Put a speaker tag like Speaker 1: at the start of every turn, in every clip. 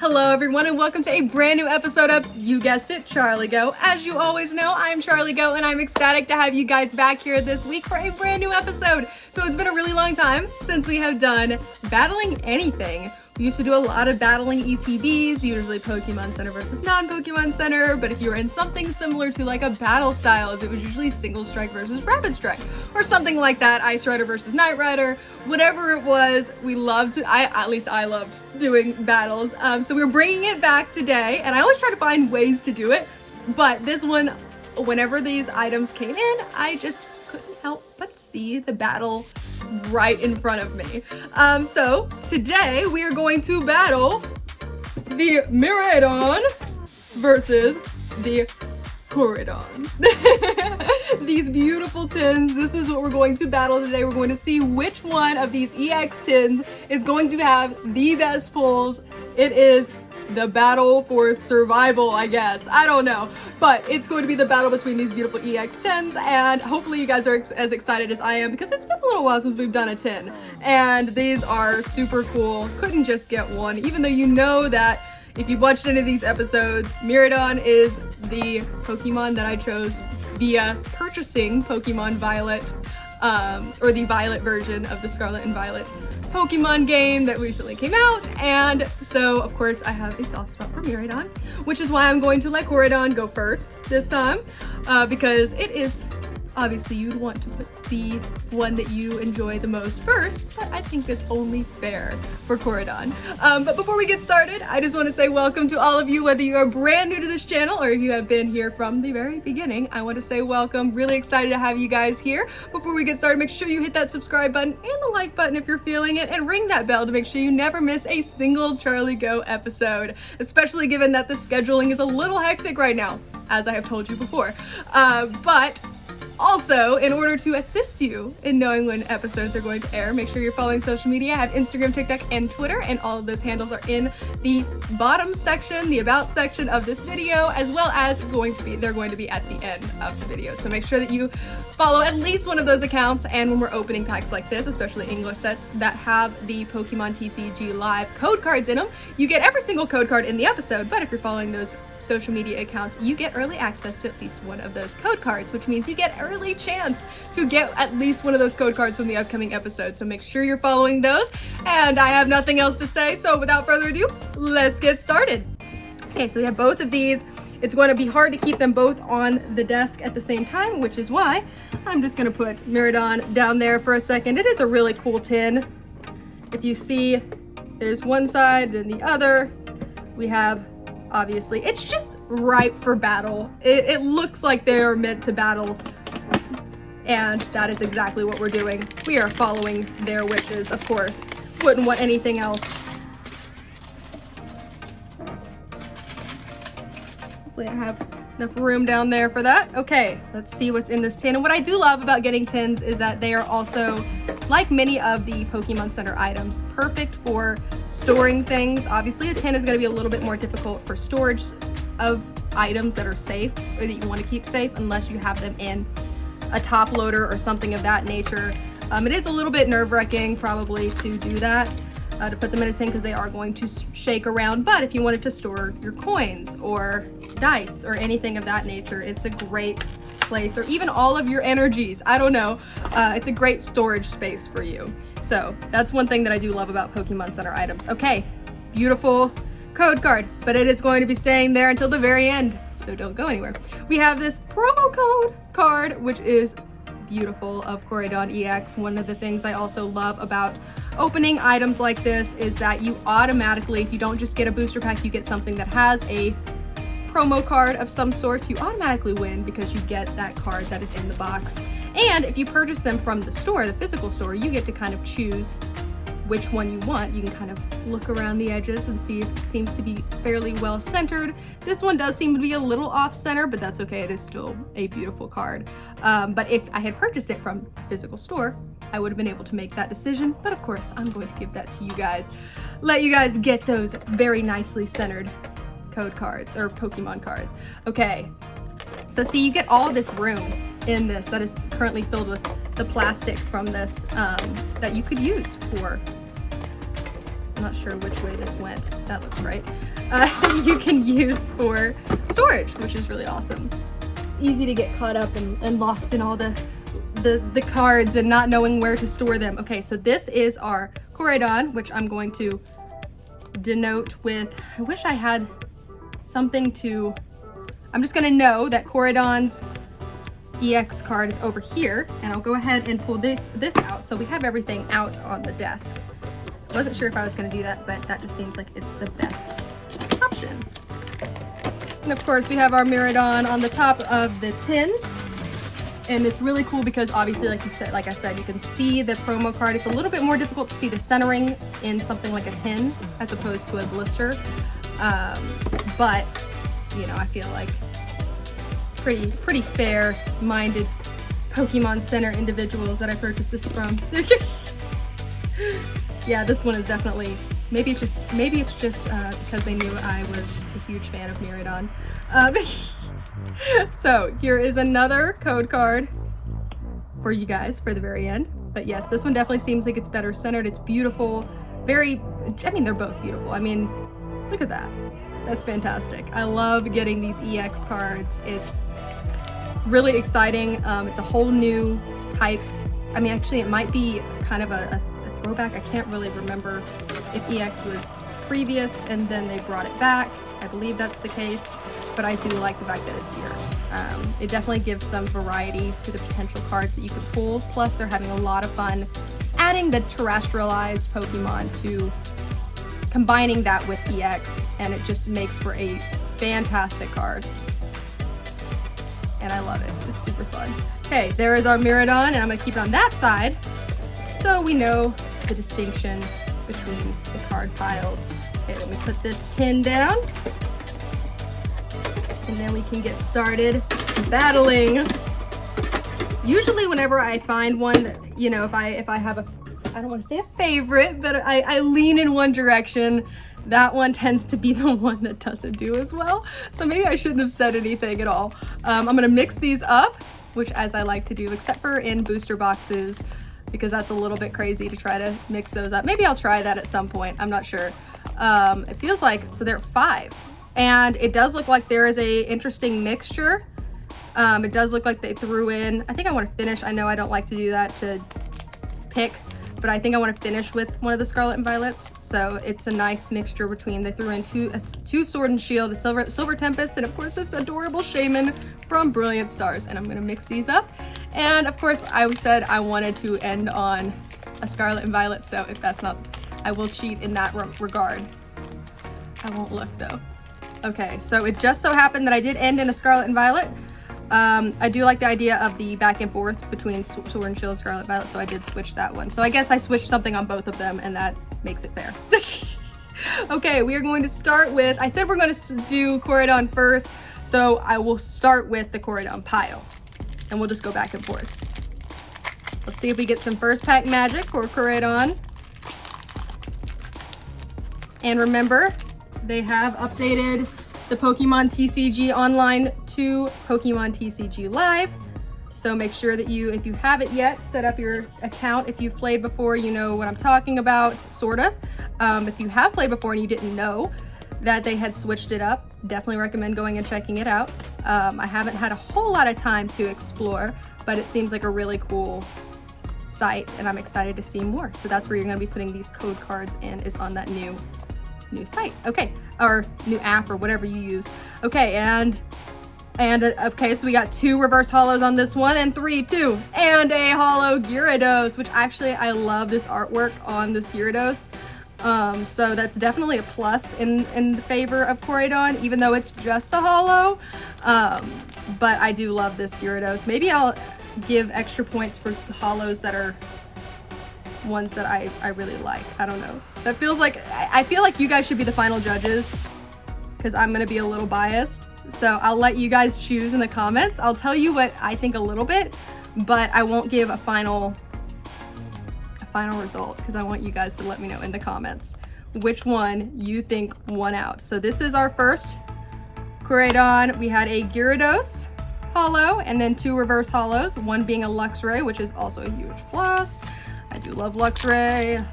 Speaker 1: Hello everyone and welcome to a brand new episode of, you guessed it, Charlie Geaux. As you always know, I'm Charlie Geaux and I'm ecstatic to have you guys back here this week for a brand new episode. So it's been a really long time since we have done battling anything. We used to do a lot of battling ETBs, usually Pokemon Center versus non-Pokemon Center, but if you were in something similar to like a battle styles, it was usually Single Strike versus Rapid Strike, or something like that, Ice Rider versus Night Rider, whatever it was, we loved, at least I loved doing battles. So we're bringing it back today, and I always try to find ways to do it, but this one, whenever these items came in, I just couldn't help but see the battle right in front of me. So today we are going to battle the Miraidon versus the Koraidon. These beautiful tins, this is what we're going to battle today. We're going to see which one of these EX tins is going to have the best pulls. It is the battle for survival, I guess. I don't know. But it's going to be the battle between these beautiful EX10s, and hopefully you guys are as excited as I am because it's been a little while since we've done a 10. And these are super cool. Couldn't just get one, even though you know that if you've watched any of these episodes, Miraidon is the Pokemon that I chose via purchasing Pokemon Violet, or the Violet version of the Scarlet and Violet Pokemon game that recently came out, and so of course I have a soft spot for Miraidon, which is why I'm going to let Koraidon go first this time, because it is, obviously you'd want to put the one that you enjoy the most first, but I think it's only fair for Koraidon. But before we get started, I just want to say welcome to all of you, whether you are brand new to this channel or if you have been here from the very beginning. I want to say welcome, really excited to have you guys here. Before we get started, make sure you hit that subscribe button and the like button if you're feeling it, and ring that bell to make sure you never miss a single Charlie Geaux episode, especially given that the scheduling is a little hectic right now, as I have told you before. But also, in order to assist you in knowing when episodes are going to air, make sure you're following social media. I have Instagram, TikTok, and Twitter, and all of those handles are in the bottom section, the about section of this video, as well as they're going to be at the end of the video. So make sure that you follow at least one of those accounts, and when we're opening packs like this, especially English sets that have the Pokemon TCG Live code cards in them, you get every single code card in the episode, but if you're following those social media accounts, you get early access to at least one of those code cards, which means you get early chance to get at least one of those code cards from the upcoming episode. So make sure you're following those, and I have nothing else to say, so without further ado, let's get started. Okay, so we have both of these. It's going to be hard to keep them both on the desk at the same time, which is why I'm just going to put Miraidon down there for a second. It is a really cool tin. If you see, there's one side, then the other. We have, obviously, it's just ripe for battle. It looks like they are meant to battle, and that is exactly what we're doing. We are following their wishes, of course. Wouldn't want anything else. Hopefully I have enough room down there for that. Okay, let's see what's in this tin. And what I do love about getting tins is that they are also, like many of the Pokemon Center items, perfect for storing things. Obviously, a tin is going to be a little bit more difficult for storage of items that are safe or that you want to keep safe, unless you have them in a top loader or something of that nature. It is a little bit nerve-wracking probably to do that, to put them in a tin, because they are going to shake around. But if you wanted to store your coins or dice or anything of that nature, it's a great place, or even all of your energies. I don't know. It's a great storage space for you. So that's one thing that I do love about Pokemon Center items. Okay, beautiful code card, but it is going to be staying there until the very end, so don't go anywhere. We have this promo code card, which is beautiful, of Koraidon EX. One of the things I also love about opening items like this is that you automatically, if you don't just get a booster pack, you get something that has a promo card of some sort, you automatically win because you get that card that is in the box. And if you purchase them from the store, the physical store, you get to kind of choose which one you want. You can kind of look around the edges and see if it seems to be fairly well centered. This one does seem to be a little off center, but that's okay. It is still a beautiful card. But if I had purchased it from a physical store, I would have been able to make that decision. But of course, I'm going to give that to you guys. Let you guys get those very nicely centered code cards or Pokemon cards. Okay, so see, you get all this room in this that is currently filled with the plastic from this that you could use for not sure which way this went. That looks right. You can use for storage, which is really awesome. Easy to get caught up and lost in all the cards and not knowing where to store them. Okay, so this is our Koraidon, which I'm going to denote with, I wish I had something to, I'm just gonna know that Koraidon's EX card is over here, and I'll go ahead and pull this out so we have everything out on the desk. I wasn't sure if I was gonna do that, but that just seems like it's the best option. And of course we have our Miraidon on the top of the tin. And it's really cool because obviously, like I said, you can see the promo card. It's a little bit more difficult to see the centering in something like a tin as opposed to a blister. But, you know, I feel like pretty fair-minded Pokemon Center individuals that I purchased this from. Yeah, this one is definitely, maybe it's just because they knew I was a huge fan of Miraidon. So here is another code card for you guys for the very end. But yes, this one definitely seems like it's better centered. It's beautiful. I mean, they're both beautiful. I mean, look at that. That's fantastic. I love getting these EX cards. It's really exciting. It's a whole new type. I mean, actually, it might be kind of a throwback. I can't really remember if EX was previous and then they brought it back. I believe that's the case, but I do like the fact that it's here. It definitely gives some variety to the potential cards that you could pull. Plus, they're having a lot of fun adding the terrestrialized Pokemon to combining that with EX, and it just makes for a fantastic card. And I love it. It's super fun. Okay, there is our Miraidon, and I'm gonna keep it on that side so we know the distinction between the card piles. Okay, let me put this tin down, and then we can get started battling. Usually whenever I find one that, you know, if I have a, I don't want to say a favorite, but I lean in one direction, that one tends to be the one that doesn't do as well. So maybe I shouldn't have said anything at all. I'm gonna mix these up, which as I like to do, except for in booster boxes, because that's a little bit crazy to try to mix those up. Maybe I'll try that at some point, I'm not sure. It feels like, so there are 5, and it does look like there is a interesting mixture. It does look like they threw in, I think I want to finish, I know I don't like to do that to pick, but I think I want to finish with one of the Scarlet and Violets. So it's a nice mixture between, they threw in two Sword and Shield, a Silver Tempest, and of course this adorable Shaman from Brilliant Stars. And I'm going to mix these up. And of course I said I wanted to end on a Scarlet and Violet, so if that's not, I will cheat in that regard. I won't look though. Okay, so it just so happened that I did end in a Scarlet and Violet. I do like the idea of the back and forth between Sword and Shield and Scarlet Violet, so I did switch that one. So I guess I switched something on both of them, and that makes it fair. Okay, we are going to start with, I said we're going to do Koraidon first, so I will start with the Koraidon pile, and we'll just go back and forth. Let's see if we get some first pack magic for Koraidon. And remember, they have updated the Pokemon TCG Online to Pokemon TCG Live. So make sure that you, if you haven't yet, set up your account. If you've played before, you know what I'm talking about, sort of. If you have played before and you didn't know that they had switched it up, definitely recommend going and checking it out. I haven't had a whole lot of time to explore, but it seems like a really cool site, and I'm excited to see more. So that's where you're going to be putting these code cards in, is on that new site. Okay, or new app or whatever you use. Okay, and okay, so we got 2 reverse holos on this one, and 3, 2, and a holo Gyarados, which actually I love this artwork on this Gyarados. So that's definitely a plus in favor of Koraidon, even though it's just a holo. But I do love this Gyarados. Maybe I'll give extra points for holos that are ones that I really like. I don't know. That feels like, I feel like you guys should be the final judges, because I'm gonna be a little biased. So I'll let you guys choose in the comments. I'll tell you what I think a little bit, but I won't give a final result, because I want you guys to let me know in the comments which one you think won out. So this is our first Koraidon. We had a Gyarados holo, and then 2 reverse holos, one being a Luxray, which is also a huge plus. I do love Luxray.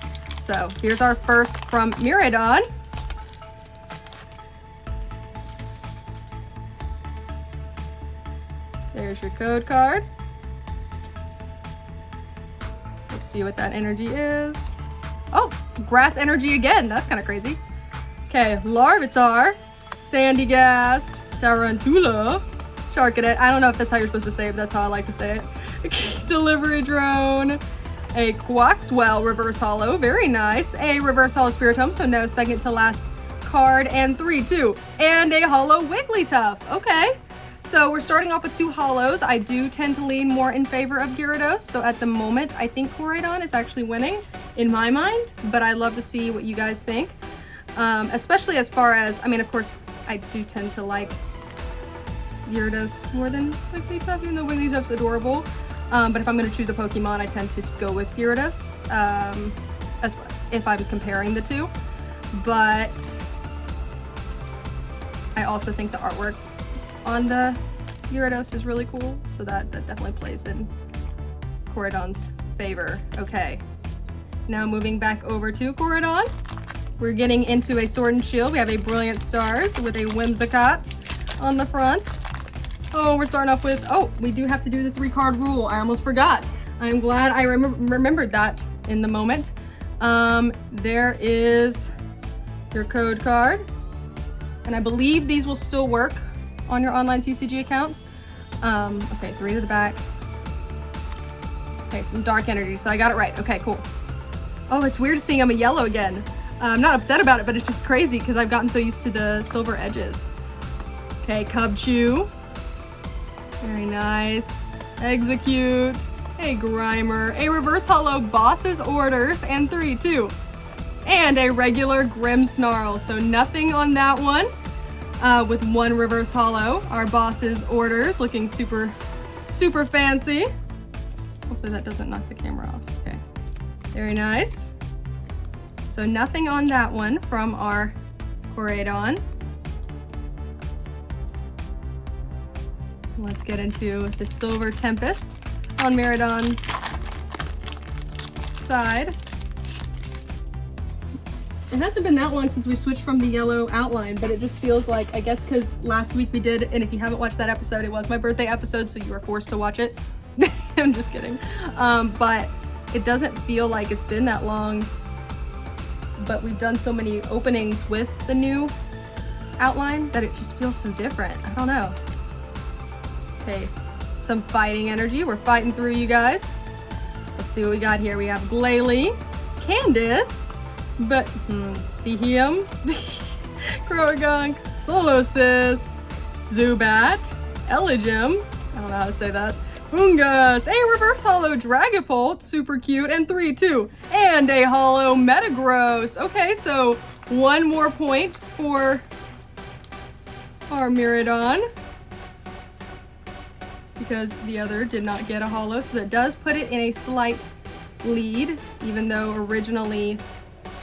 Speaker 1: So here's our first from Miraidon. There's your code card. Let's see what that energy is. Oh, grass energy again. That's kind of crazy. Okay, Larvitar, Sandygast, Tarantula, Sharkadet. I don't know if that's how you're supposed to say it, but that's how I like to say it. Delivery Drone, a Quaxwell Reverse Holo. Very nice. A Reverse Holo Spiritomb, so no second to last card. And 3-2. And a Holo Wigglytuff. Okay. So we're starting off with 2 holos. I do tend to lean more in favor of Gyarados. So at the moment, I think Koraidon is actually winning in my mind, but I'd love to see what you guys think. Especially as far as, I mean, of course, I do tend to like Gyarados more than Wigglytuff, even though Wigglytuff's adorable. But if I'm going to choose a Pokemon, I tend to go with Gyarados, if I'm comparing the two. But I also think the artwork on the Gyarados is really cool, so that definitely plays in Koraidon's favor. Okay, now moving back over to Koraidon. We're getting into a Sword and Shield. We have a Brilliant Stars with a Whimsicott on the front. Oh, we're starting off with, oh, we do have to do the 3-card rule. I almost forgot. I'm glad I remembered that in the moment. There is your code card, and I believe these will still work on your online TCG accounts. Okay, 3 to the back. Okay, some dark energy, so I got it right. Okay, cool. Oh, it's weird seeing I'm a yellow again. I'm not upset about it, but it's just crazy because I've gotten so used to the silver edges. Okay, Cubchoo. Very nice. Execute. A Grimer. A Reverse Holo Boss's Orders. And 3-2. And a regular Grimmsnarl. So nothing on that one. With 1 Reverse Holo. Our Boss's Orders. Looking super, super fancy. Hopefully that doesn't knock the camera off. Okay. Very nice. So nothing on that one from our Koraidon. Let's get into the Silver Tempest on Miraidon's side. It hasn't been that long since we switched from the yellow outline, but it just feels like, I guess because last week we did, and if you haven't watched that episode, it was my birthday episode, so you were forced to watch it. I'm just kidding. But it doesn't feel like it's been that long, but we've done so many openings with the new outline that it just feels so different. I don't know. Okay, some fighting energy. We're fighting through, you guys. Let's see what we got here. We have Glalie, Candace, but Behem, Krogunk, Solosis, Zubat, Eligim, I don't know how to say that, Hungus, a Reverse Holo Dragapult, super cute, and 3-2, and a Holo Metagross. Okay, so 1 more point for our Miraidon, because the other did not get a holo, so that does put it in a slight lead, even though originally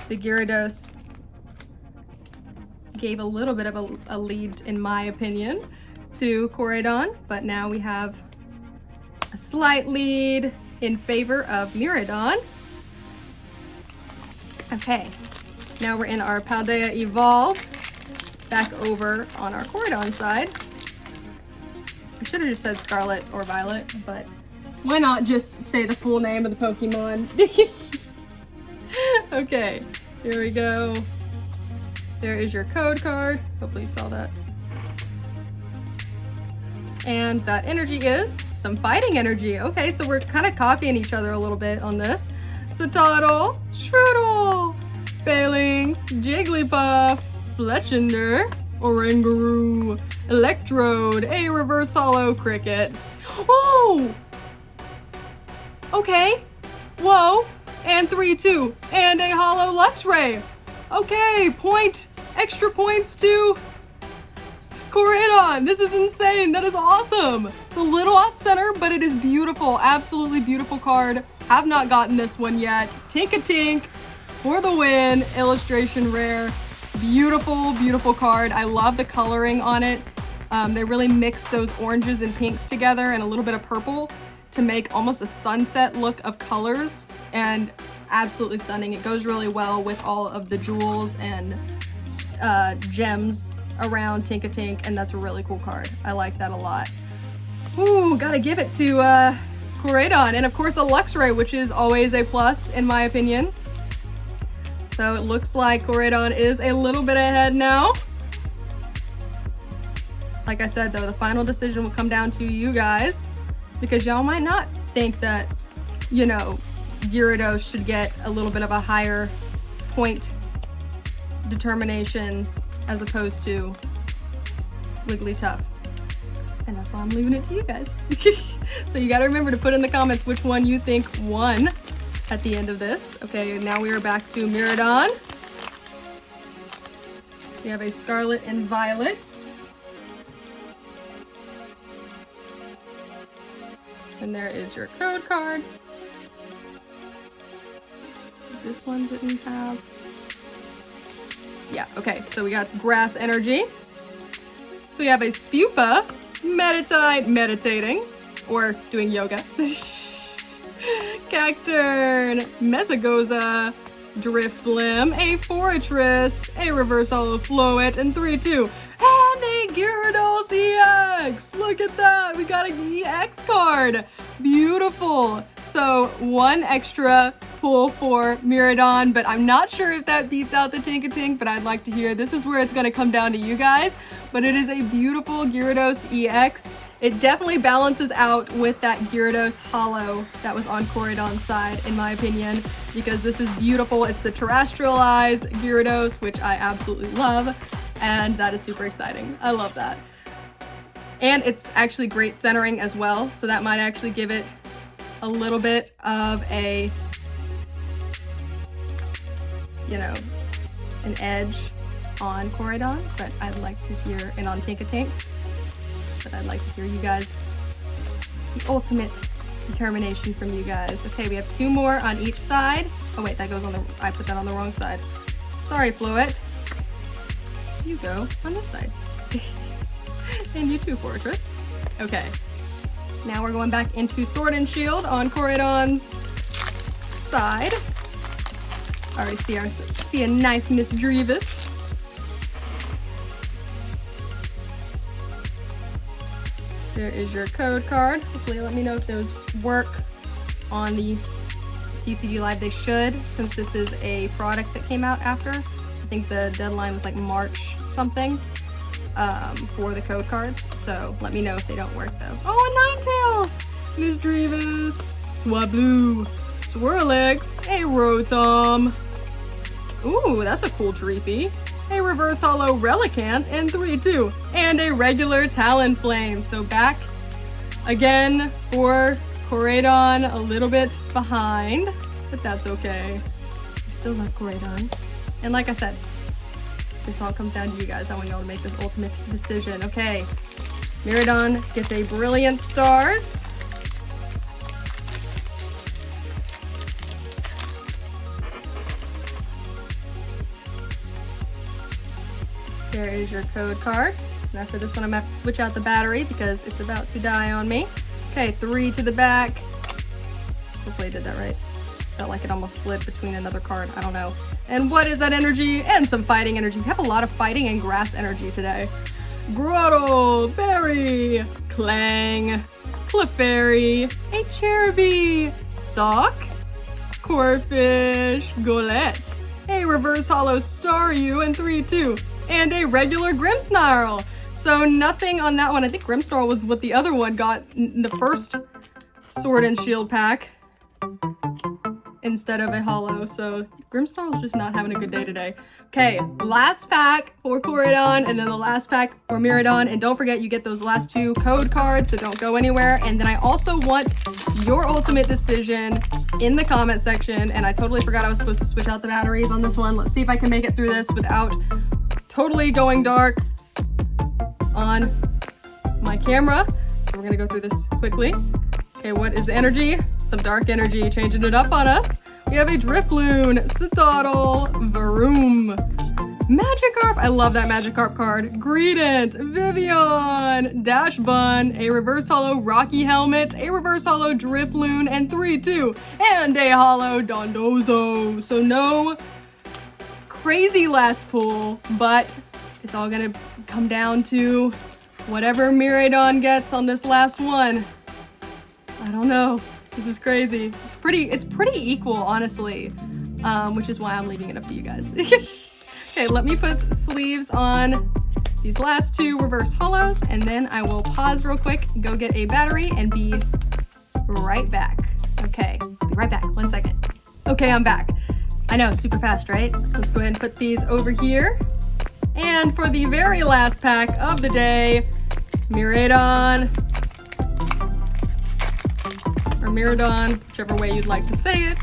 Speaker 1: the Gyarados gave a little bit of a lead, in my opinion, to Koraidon, but now we have a slight lead in favor of Miraidon. Okay, now we're in our Paldea Evolve, back over on our Koraidon side. I should have just said Scarlet or Violet, but why not just say the full name of the Pokemon? Okay, here we go. There is your code card. Hopefully you saw that. And that energy is some fighting energy. Okay, so we're kind of copying each other a little bit on this. Sotodle, Shroodle, Phalanx, Jigglypuff, Fletchinder, Oranguru, Electrode, a Reverse Holo Cricket. Oh! Okay. Whoa. And 3-2. And a Holo Luxray. Okay, extra points to Koraidon. This is insane. That is awesome. It's a little off center, but it is beautiful. Absolutely beautiful card. Have not gotten this one yet. Tink-a-tink for the win. Illustration rare. Beautiful, beautiful card. I love the coloring on it. They really mix those oranges and pinks together and a little bit of purple. to make almost a sunset look of colors, and absolutely stunning. It goes really well with all of the jewels and gems around Tink-a-Tink, and that's a really cool card. I like that a lot. Ooh, gotta give it to Koraidon, and of course a Luxray, which is always a plus in my opinion. So it looks like Koraidon is a little bit ahead now. Like I said though, the final decision will come down to you guys, because y'all might not think that, you know, Gyarados should get a little bit of a higher point determination as opposed to Wigglytuff. And that's why I'm leaving it to you guys. So you gotta remember to put in the comments which one you think won at the end of this. Okay, now we are back to Miraidon. We have a Scarlet and Violet. And there is your code card. This one didn't have... Yeah, okay, so we got Grass Energy. So we have a Spupa, Meditite, meditating, or doing yoga. Cacturn, Mesagoza, Drifblim, a Fortress, a Reverse Holo Floet, and 3-2. And a Gyarados EX! Look at that! We got an EX card! Beautiful! So, one extra pull for Miraidon, but I'm not sure if that beats out the Tink-a-Tink, but I'd like to hear. This is where it's going to come down to you guys, but it is a beautiful Gyarados EX. It definitely balances out with that Gyarados Holo that was on Koraidon's side, in my opinion, because this is beautiful. It's the terrestrialized Gyarados, which I absolutely love, and that is super exciting. I love that. And it's actually great centering as well, so that might actually give it a little bit of a, you know, an edge on Koraidon, but I'd like to hear, and on Tink-a-Tink, but I'd like to hear you guys, the ultimate determination from you guys. Okay, we have 2 more on each side. Oh wait, that goes on the, I put that on the wrong side. Sorry, Floet. You go on this side. And you too, Fortress. Okay, now we're going back into Sword and Shield on Koraidon's side. Already see a nice Miss Drevis. There is your code card. Hopefully let me know if those work on the TCG Live. They should, since this is a product that came out after. I think the deadline was like March something for the code cards. So let me know if they don't work though. Oh, a Ninetales! Miss Drevis, Swablu, Swirlix, a Rotom. Ooh, that's a cool Dreepy. A Reverse Holo Relicanth, and 3-2. And a regular Talonflame. So back again for Koraidon, a little bit behind, but that's okay. I still love Koraidon. And like I said, this all comes down to you guys. I want y'all to make this ultimate decision. Okay, Miraidon gets a Brilliant Stars. There is your code card. Now for this one, I'm gonna have to switch out the battery because it's about to die on me. Okay, 3 to the back. Hopefully I did that right. Felt like it almost slid between another card. I don't know. And what is that energy? And some fighting energy. We have a lot of fighting and grass energy today. Grottle, Berry, Clang, Clefairy, a Cherubi, Sock, Corphish, Golett, a Reverse Holo Staryu, and 3-2. And a regular Grimmsnarl. So nothing on that one. I think Grimmsnarl was what the other one got in the first Sword and Shield pack instead of a holo. So Grimmsnarl's just not having a good day today. Okay, last pack for Koraidon and then the last pack for Miraidon. And don't forget, you get those last 2 code cards, so don't go anywhere. And then I also want your ultimate decision in the comment section. And I totally forgot I was supposed to switch out the batteries on this one. Let's see if I can make it through this without totally going dark on my camera. So we're gonna go through this quickly. Okay, what is the energy? Some dark energy, changing it up on us. We have a Drifloon, Citadel, Varoom, Magikarp, I love that Magikarp card. Greedent, Vivian, Dash Bun, a reverse holo Rocky Helmet, a reverse holo Drifloon, and 3-2, and a holo Dondozo. So no crazy last pull, but it's all gonna come down to whatever Miraidon gets on this last one. I don't know. This is crazy. It's pretty equal, honestly, which is why I'm leaving it up to you guys. Okay, let me put sleeves on these last two reverse holos, and then I will pause real quick, go get a battery, and be right back. Okay, be right back. 1 second. Okay, I'm back. I know, super fast, right? Let's go ahead and put these over here. And for the very last pack of the day, Miraidon, or Miraidon, whichever way you'd like to say it.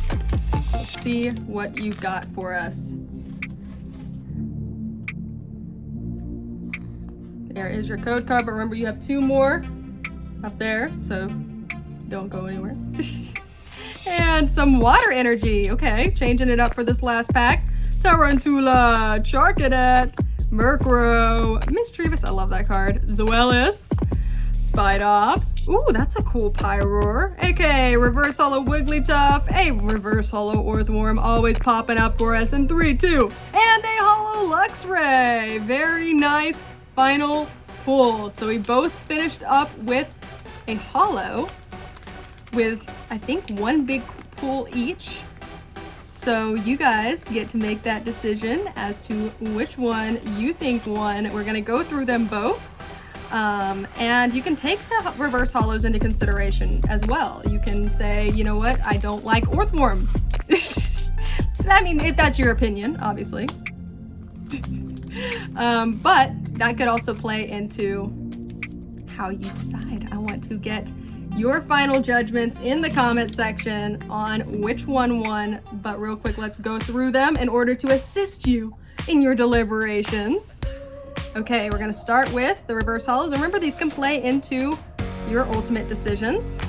Speaker 1: Let's see what you've got for us. There is your code card, but remember you have 2 more up there, so don't go anywhere. And some water energy. Okay, changing it up for this last pack. Tarantula, Charcadet, Murkrow, Mischievous, I love that card, Zoelis, Spidops. Ooh, that's a cool Pyroar. AK, reverse holo Wigglytuff, a reverse holo Orthworm, always popping up for us in 3-2, and a holo Luxray. Very nice final pull. So we both finished up with a holo with, I think, 1 big pull each. So you guys get to make that decision as to which one you think won. We're gonna go through them both. And you can take the reverse holos into consideration as well. You can say, you know what, I don't like Orthworm. I mean, if that's your opinion, obviously. But that could also play into how you decide. I want to get your final judgments in the comment section on which one won. But real quick, let's go through them in order to assist you in your deliberations. Okay, we're gonna start with the reverse holos. Remember, these can play into your ultimate decisions.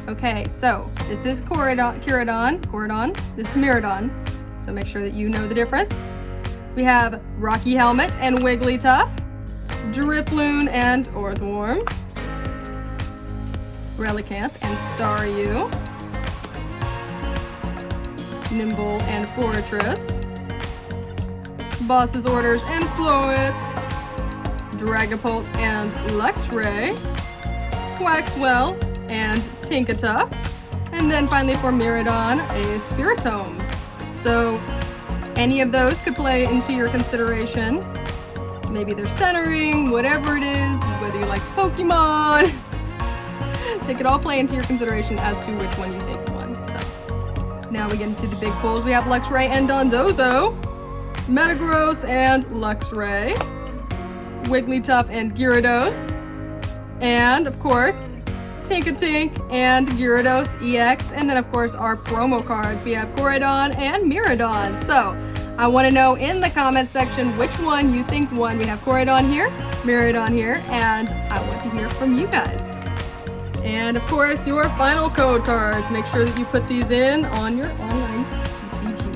Speaker 1: Okay, so this is Koraidon. This is Miraidon. So make sure that you know the difference. We have Rocky Helmet and Wigglytuff, Drifloon and Orthworm, Relicanth and Staryu, Nimble and Fortress, Boss's Orders and Floet, Dragapult and Luxray, Quaxwell and Tinkatuff, and then finally for Miraidon, a Spiritome. So any of those could play into your consideration. Maybe they're centering, whatever it is, whether you like Pokemon. They could all play into your consideration as to which one you think won. So now we get into the big pulls. We have Luxray and Dondozo, Metagross and Luxray, Wigglytuff and Gyarados, and of course, Tinkatink and Gyarados EX, and then of course our promo cards. We have Koraidon and Miraidon. So I want to know in the comment section which one you think won. We have Koraidon here, Miraidon here, and I want to hear from you guys. And of course, your final code cards. Make sure that you put these in on your online PCG.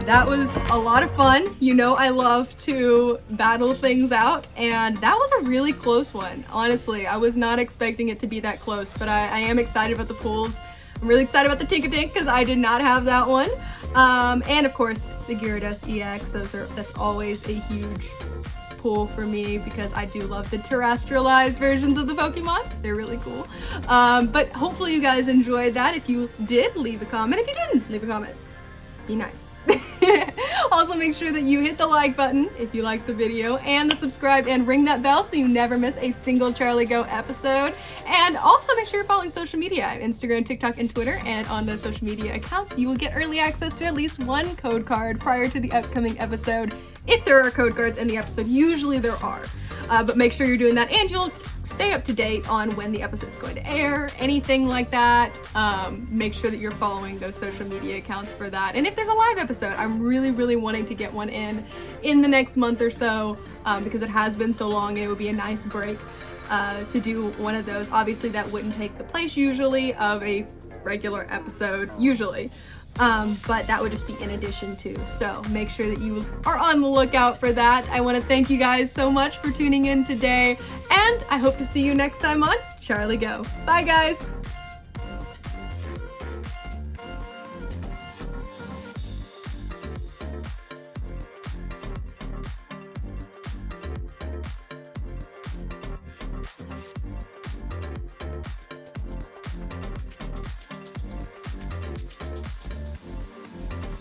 Speaker 1: That was a lot of fun. You know I love to battle things out, and that was a really close one. Honestly, I was not expecting it to be that close, but I am excited about the pulls. I'm really excited about the Tinkatink because I did not have that one. And of course, the Gyarados EX. That's always a huge pull for me because I do love the terrestrialized versions of the Pokemon. They're really cool. But hopefully you guys enjoyed that. If you did, leave a comment. If you didn't, leave a comment. Be nice. Also, make sure that you hit the like button if you liked the video, and the subscribe and ring that bell so you never miss a single CharlieGeaux episode. And also make sure you're following social media, Instagram, TikTok, and Twitter. And on those social media accounts, you will get early access to at least one code card prior to the upcoming episode. If there are code cards in the episode, usually there are. But make sure you're doing that, and you'll stay up to date on when the episode's going to air, anything like that. Make sure that you're following those social media accounts for that. And if there's a live episode, I'm really wanting to get one in the next month or so, because it has been so long, and it would be a nice break to do one of those. Obviously, that wouldn't take the place usually of a regular episode, usually. but that would just be in addition to. So make sure that you are on the lookout for that. I want to thank you guys so much for tuning in today, and I hope to see you next time on Charlie Geaux. Bye guys!